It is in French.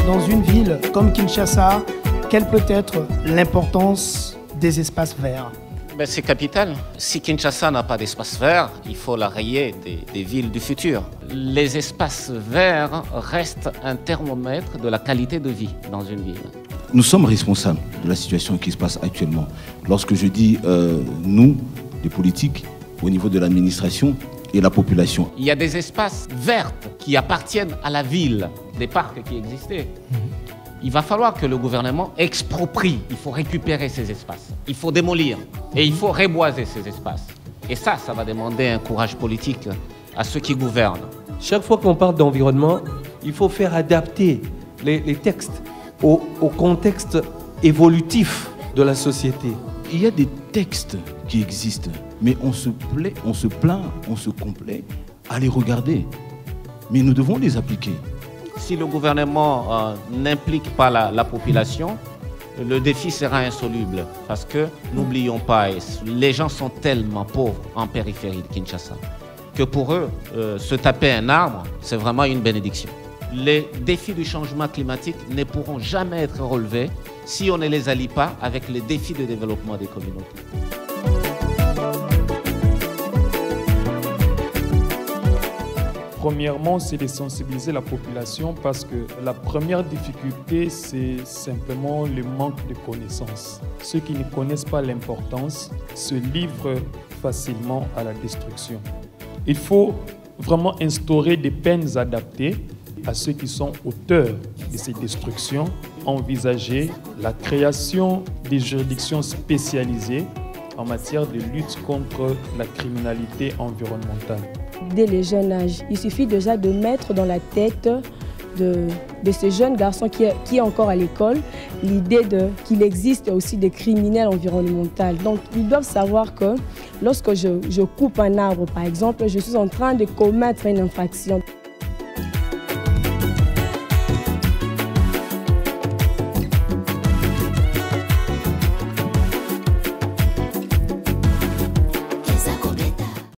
Dans une ville comme Kinshasa, quelle peut être l'importance des espaces verts? C'est capital. Si Kinshasa n'a pas d'espace vert, il faut la rayer des villes du futur. Les espaces verts restent un thermomètre de la qualité de vie dans une ville. Nous sommes responsables de la situation qui se passe actuellement. Lorsque je dis nous, les politiques, au niveau de l'administration et la population. Il y a des espaces verts qui appartiennent à la ville, des parcs qui existaient. Il va falloir que le gouvernement exproprie. Il faut récupérer ces espaces. Il faut démolir et il faut reboiser ces espaces. Et ça va demander un courage politique à ceux qui gouvernent. Chaque fois qu'on parle d'environnement, il faut faire adapter les textes au contexte évolutif de la société. Il y a des textes qui existent, mais on se plaint, on se complaît à les regarder. Mais nous devons les appliquer. Si le gouvernement n'implique pas la population, le défi sera insoluble. Parce que, n'oublions pas, les gens sont tellement pauvres en périphérie de Kinshasa que pour eux, se taper un arbre, c'est vraiment une bénédiction. Les défis du changement climatique ne pourront jamais être relevés si on ne les allie pas avec les défis de développement des communautés. Premièrement, c'est de sensibiliser la population parce que la première difficulté, c'est simplement le manque de connaissances. Ceux qui ne connaissent pas l'importance se livrent facilement à la destruction. Il faut vraiment instaurer des peines adaptées à ceux qui sont auteurs de ces destructions, envisager la création des juridictions spécialisées en matière de lutte contre la criminalité environnementale. Dès le jeune âge, il suffit déjà de mettre dans la tête de ce jeune garçon qui est encore à l'école l'idée qu'il existe aussi des criminels environnementaux. Donc ils doivent savoir que lorsque je coupe un arbre, par exemple, je suis en train de commettre une infraction.